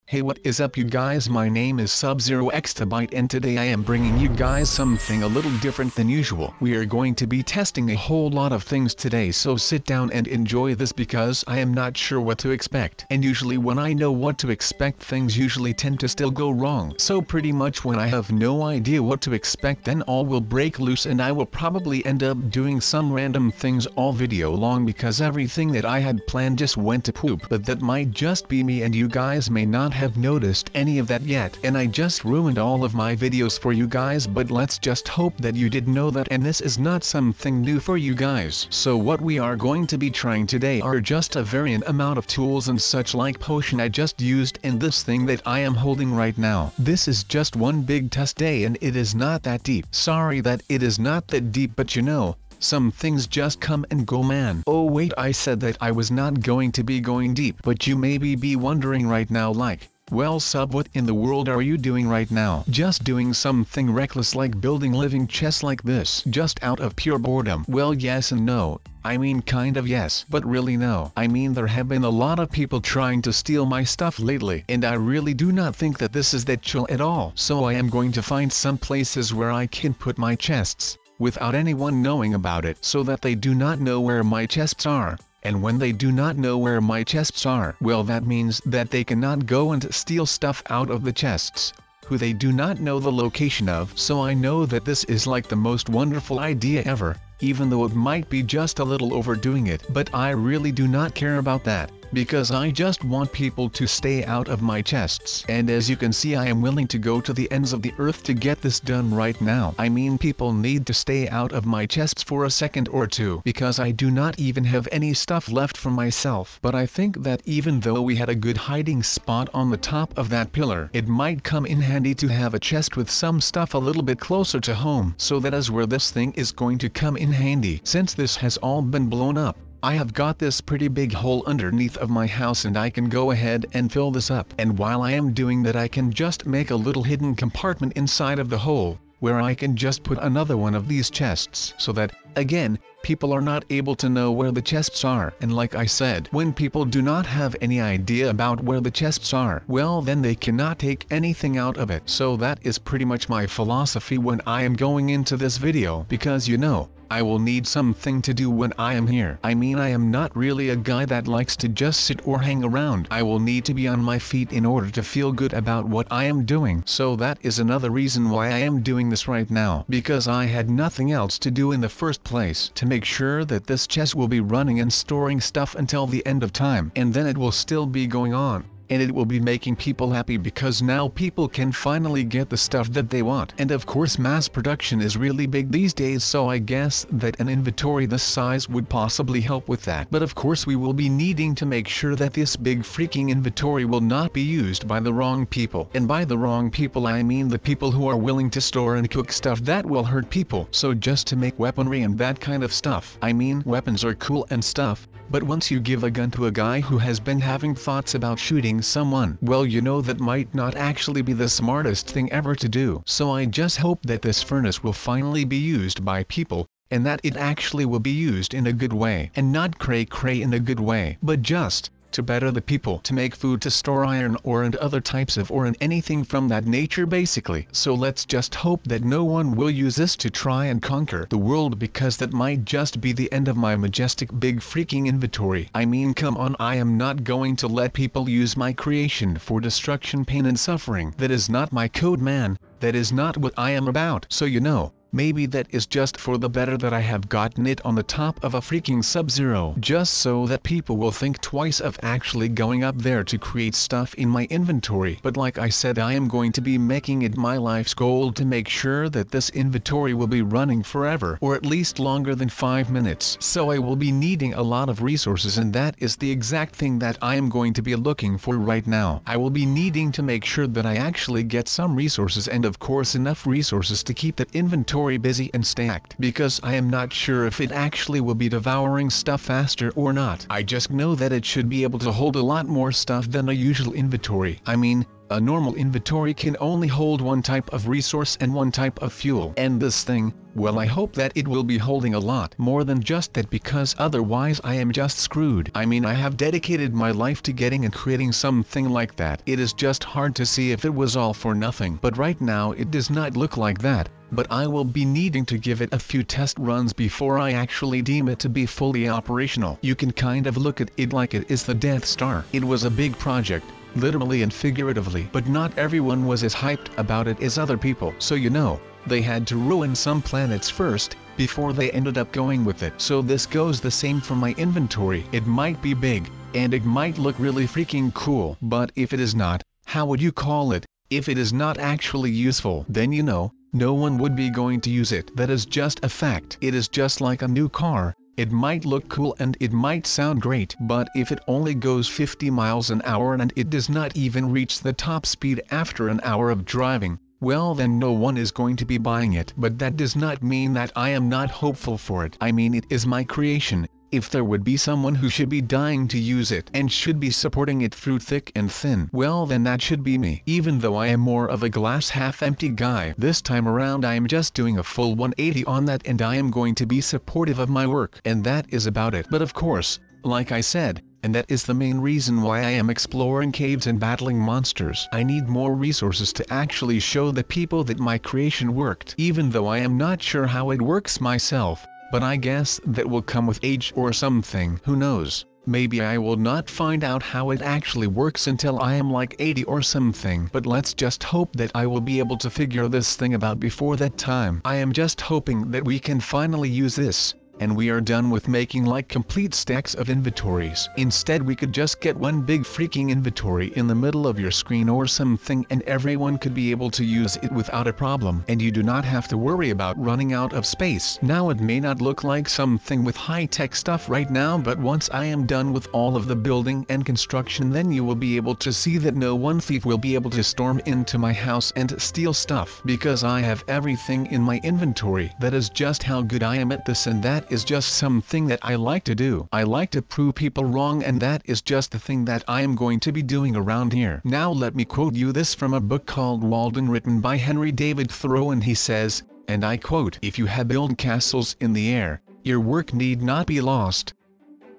Hey, what is up you guys, my name is Sub-Zero Exabyte and today I am bringing you guys something a little different than usual. We are going to be testing a whole lot of things today, so sit down and enjoy this because I am not sure what to expect. And usually when I know what to expect, things usually tend to still go wrong. So pretty much when I have no idea what to expect, then all will break loose and I will probably end up doing some random things all video long because everything that I had planned just went to poop. But that might just be me and you guys may not have noticed any of that yet, and I just ruined all of my videos for you guys, but let's just hope that you did know that, and this is not something new for you guys. So what we are going to be trying today are just a variant amount of tools and such like potion I just used in this thing that I am holding right now. This is just one big test day and it is not that deep. Sorry that it is not that deep, but you know, some things just come and go, man. Oh wait, I said that I was not going to be going deep, but you maybe be wondering right now like, well Sub, what in the world are you doing right now? Just doing something reckless like building living chests like this, just out of pure boredom? Well, yes and no. I mean kind of yes, but really no. I mean there have been a lot of people trying to steal my stuff lately, and I really do not think that this is that chill at all. So I am going to find some places where I can put my chests without anyone knowing about it, so that they do not know where my chests are. And when they do not know where my chests are, well, that means that they cannot go and steal stuff out of the chests who they do not know the location of. So I know that this is like the most wonderful idea ever, even though it might be just a little overdoing it. But I really do not care about that, because I just want people to stay out of my chests. And as you can see, I am willing to go to the ends of the earth to get this done right now. I mean, people need to stay out of my chests for a second or two, because I do not even have any stuff left for myself. But I think that even though we had a good hiding spot on the top of that pillar, it might come in handy to have a chest with some stuff a little bit closer to home. So that is where this thing is going to come in handy. Since this has all been blown up, I have got this pretty big hole underneath of my house and I can go ahead and fill this up. And while I am doing that, I can just make a little hidden compartment inside of the hole, where I can just put another one of these chests, so that, again, people are not able to know where the chests are. And like I said, when people do not have any idea about where the chests are, well then they cannot take anything out of it. So that is pretty much my philosophy when I am going into this video, because you know, I will need something to do when I am here. I mean, I am not really a guy that likes to just sit or hang around. I will need to be on my feet in order to feel good about what I am doing. So that is another reason why I am doing this right now, because I had nothing else to do in the first place, to make sure that this chest will be running and storing stuff until the end of time, and then it will still be going on. And it will be making people happy because now people can finally get the stuff that they want. And of course mass production is really big these days, so I guess that an inventory this size would possibly help with that. But of course we will be needing to make sure that this big freaking inventory will not be used by the wrong people. And by the wrong people I mean the people who are willing to store and cook stuff that will hurt people. So just to make weaponry and that kind of stuff. I mean, weapons are cool and stuff, but once you give a gun to a guy who has been having thoughts about shooting someone, well, you know that might not actually be the smartest thing ever to do. So I just hope that this furnace will finally be used by people, and that it actually will be used in a good way, and not cray-cray in a good way, but just to better the people, to make food, to store iron ore and other types of ore and anything from that nature basically. So let's just hope that no one will use this to try and conquer the world, because that might just be the end of my majestic big freaking inventory. I mean, come on, I am not going to let people use my creation for destruction, pain and suffering. That is not my code, man. That is not what I am about. So you know, maybe that is just for the better that I have gotten it on the top of a freaking Sub-Zero, just so that people will think twice of actually going up there to create stuff in my inventory. But like I said, I am going to be making it my life's goal to make sure that this inventory will be running forever, or at least longer than 5 minutes. So I will be needing a lot of resources, and that is the exact thing that I am going to be looking for right now. I will be needing to make sure that I actually get some resources, and of course enough resources to keep that inventory busy and stacked, because I am not sure if it actually will be devouring stuff faster or not. I just know that it should be able to hold a lot more stuff than a usual inventory. I mean, A normal inventory can only hold one type of resource and one type of fuel. And this thing, well, I hope that it will be holding a lot more than just that, because otherwise I am just screwed. I mean, I have dedicated my life to getting and creating something like that. It is just hard to see if it was all for nothing. But right now it does not look like that. But I will be needing to give it a few test runs before I actually deem it to be fully operational. You can kind of look at it like it is the Death Star. It was a big project, literally and figuratively, but not everyone was as hyped about it as other people. So you know, they had to ruin some planets first, before they ended up going with it. So this goes the same for my inventory. It might be big, and it might look really freaking cool, but if it is not, how would you call it? If it is not actually useful, then you know, no one would be going to use it. That is just a fact. It is just like a new car. It might look cool and it might sound great, but if it only goes 50 miles an hour and it does not even reach the top speed after an hour of driving, well, then no one is going to be buying it. But that does not mean that I am not hopeful for it. I mean, it is my creation. If there would be someone who should be dying to use it and should be supporting it through thick and thin, well, then that should be me. Even though I am more of a glass half empty guy, this time around I am just doing a full 180 on that, and I am going to be supportive of my work, and that is about it. But of course, like I said, and that is the main reason why I am exploring caves and battling monsters, I need more resources to actually show the people that my creation worked, even though I am not sure how it works myself. But I guess that will come with age or something. Who knows? Maybe I will not find out how it actually works until I am like 80 or something. But let's just hope that I will be able to figure this thing out before that time. I am just hoping that we can finally use this, and we are done with making like complete stacks of inventories. Instead, we could just get one big freaking inventory in the middle of your screen or something, and everyone could be able to use it without a problem, and you do not have to worry about running out of space. Now, it may not look like something with high-tech stuff right now, but once I am done with all of the building and construction, then you will be able to see that no one thief will be able to storm into my house and steal stuff, because I have everything in my inventory. That is just how good I am at this, and that is just something that I like to do. I like to prove people wrong, and that is just the thing that I am going to be doing around here. Now let me quote you this from a book called Walden, written by Henry David Thoreau, and he says, and I quote, "If you have built castles in the air, your work need not be lost.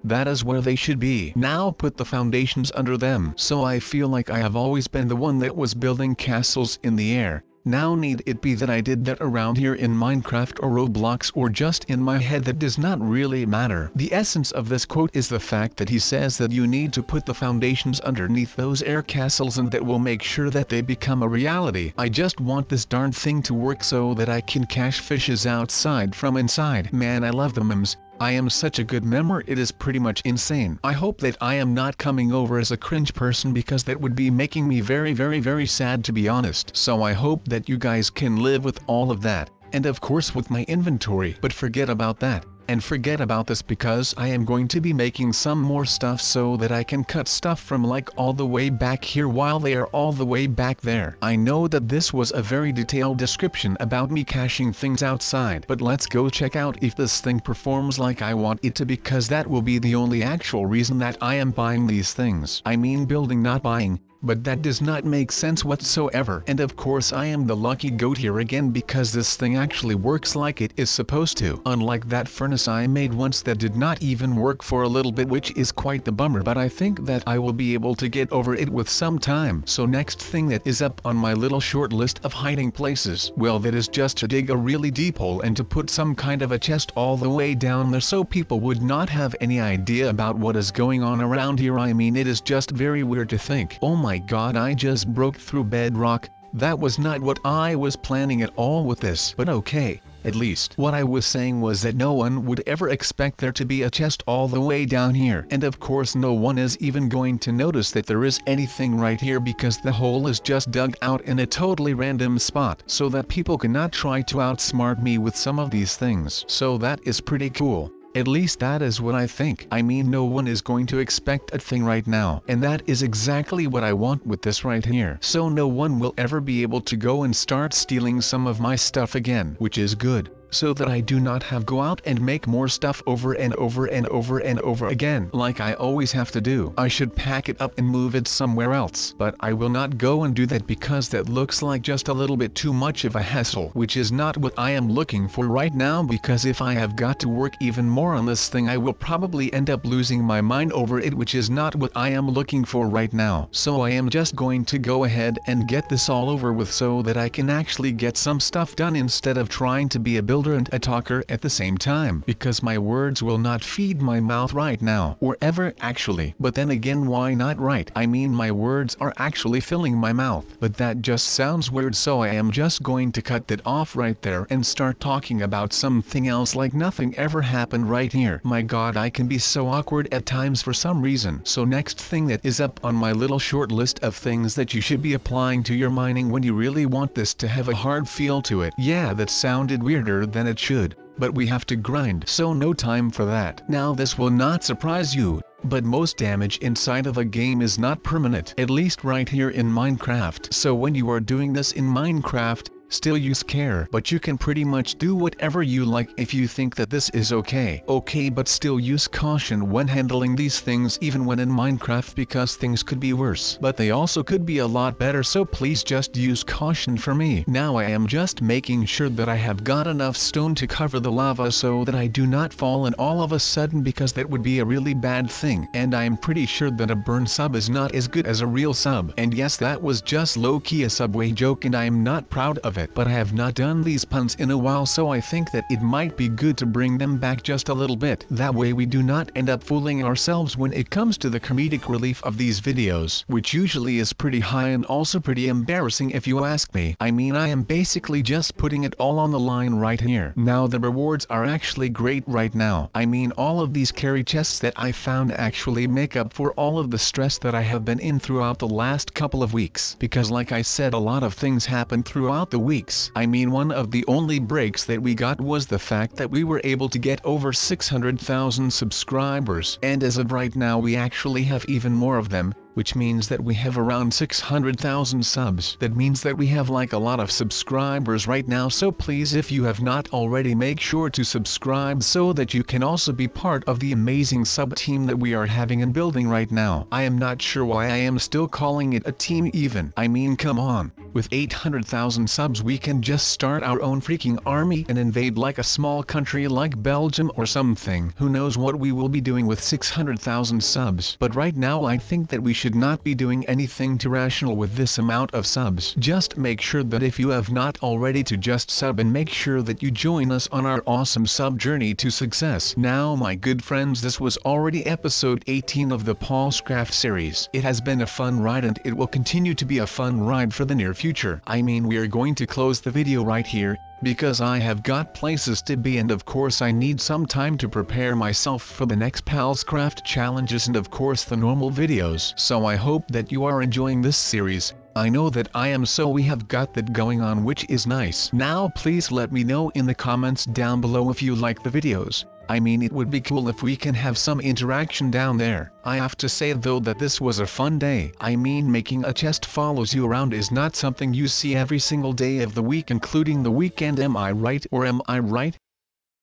That is where they should be. Now put the foundations under them." So I feel like I have always been the one that was building castles in the air. Now need it be that I did that around here in Minecraft or Roblox or just in my head, that does not really matter. The essence of this quote is the fact that he says that you need to put the foundations underneath those air castles, and that will make sure that they become a reality. I just want this darn thing to work so that I can catch fishes outside from inside. Man, I love the memes. I am such a good memer, it is pretty much insane. I hope that I am not coming over as a cringe person, because that would be making me very, very, very sad, to be honest. So I hope that you guys can live with all of that, and of course with my inventory. But forget about that, and forget about this, because I am going to be making some more stuff so that I can cut stuff from like all the way back here while they are all the way back there. I know that this was a very detailed description about me caching things outside, but let's go check out if this thing performs like I want it to, because that will be the only actual reason that I am buying these things. I mean building, not buying. But that does not make sense whatsoever. And of course I am the lucky goat here again, because this thing actually works like it is supposed to. Unlike that furnace I made once that did not even work for a little bit, which is quite the bummer, but I think that I will be able to get over it with some time. So next thing that is up on my little short list of hiding places, well, that is just to dig a really deep hole and to put some kind of a chest all the way down there, so people would not have any idea about what is going on around here. I mean, it is just very weird to think, oh my god, I just broke through bedrock. That was not what I was planning at all with this. But okay, at least what I was saying was that no one would ever expect there to be a chest all the way down here. And of course no one is even going to notice that there is anything right here, because the hole is just dug out in a totally random spot, so that people cannot try to outsmart me with some of these things. So that is pretty cool. At least that is what I think. I mean, no one is going to expect a thing right now, and that is exactly what I want with this right here. So no one will ever be able to go and start stealing some of my stuff again, which is good. so that I do not have go out and make more stuff over and over and over and over again like I always have to do. I should pack it up and move it somewhere else, but I will not go and do that because that looks like just a little bit too much of a hassle, which is not what I am looking for right now, because if I have got to work even more on this thing I will probably end up losing my mind over it, which is not what I am looking for right now. So I am just going to go ahead and get this all over with so that I can actually get some stuff done instead of trying to be a builder and a talker at the same time, because my words will not feed my mouth right now, or ever actually. But then again, why not, right? I mean, my words are actually filling my mouth, but that just sounds weird, so I am just going to cut that off right there and start talking about something else like nothing ever happened right here. My god, I can be so awkward at times for some reason. So next thing that is up on my little short list of things that you should be applying to your mining when you really want this to have a hard feel to it. Yeah, that sounded weirder than it should, but we have to grind, so no time for that. Now this will not surprise you, but most damage inside of a game is not permanent, at least right here in Minecraft. So when you are doing this in Minecraft, still use care, but you can pretty much do whatever you like if you think that this is okay, but still use caution when handling these things, even when in Minecraft, because things could be worse, but they also could be a lot better, so please just use caution for me. Now I am just making sure that I have got enough stone to cover the lava so that I do not fall in all of a sudden, because that would be a really bad thing, and I am pretty sure that a burned sub is not as good as a real sub. And yes, that was just low-key a Subway joke and I am not proud of it, but I have not done these puns in a while, so I think that it might be good to bring them back just a little bit. That way we do not end up fooling ourselves when it comes to the comedic relief of these videos, which usually is pretty high and also pretty embarrassing if you ask me. I mean, I am basically just putting it all on the line right here. Now the rewards are actually great right now. I mean, all of these carry chests that I found actually make up for all of the stress that I have been in throughout the last couple of weeks, because like I said, a lot of things happened throughout the weeks. I mean, one of the only breaks that we got was the fact that we were able to get over 600,000 subscribers, and as of right now we actually have even more of them, which means that we have around 600,000 subs. That means that we have like a lot of subscribers right now, so please, if you have not already, make sure to subscribe so that you can also be part of the amazing sub team that we are having and building right now. I am not sure why I am still calling it a team even. I mean, come on. With 800,000 subs we can just start our own freaking army and invade like a small country like Belgium or something. Who knows what we will be doing with 600,000 subs. But right now I think that we should not be doing anything too rational with this amount of subs. Just make sure that if you have not already, to just sub and make sure that you join us on our awesome sub journey to success. Now my good friends, this was already episode 18 of the PalsCraft series. It has been a fun ride and it will continue to be a fun ride for the near future. I mean, we are going to close the video right here, because I have got places to be, and of course I need some time to prepare myself for the next PalsCraft challenges and of course the normal videos. So I hope that you are enjoying this series. I know that I am, so we have got that going on, which is nice. Now please let me know in the comments down below if you like the videos. I mean, it would be cool if we can have some interaction down there. I have to say though that this was a fun day. I mean, making a chest follows you around is not something you see every single day of the week, including the weekend. Am I right, or am I right?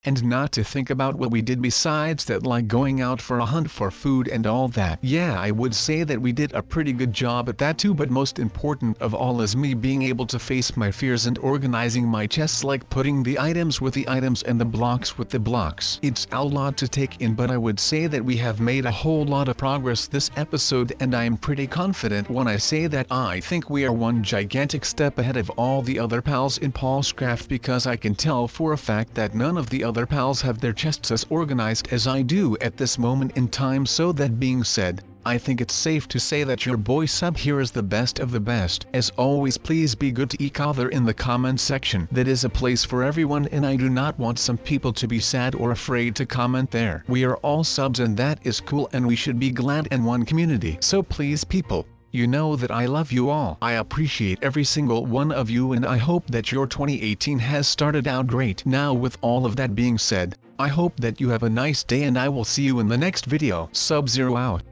And not to think about what we did besides that, like going out for a hunt for food and all that. Yeah, I would say that we did a pretty good job at that too, but most important of all is me being able to face my fears and organizing my chests, like putting the items with the items and the blocks with the blocks. It's a lot to take in, but I would say that we have made a whole lot of progress this episode, and I am pretty confident when I say that I think we are one gigantic step ahead of all the other pals in PalsCraft, because I can tell for a fact that none of the other pals have their chests as organized as I do at this moment in time. So that being said, I think it's safe to say that your boy Sub here is the best of the best. As always, please be good to each other in the comment section. That is a place for everyone, and I do not want some people to be sad or afraid to comment there. We are all subs and that is cool, and we should be glad in one community. So please people, you know that I love you all. I appreciate every single one of you, and I hope that your 2018 has started out great. Now with all of that being said, I hope that you have a nice day, and I will see you in the next video. Sub-Zero out.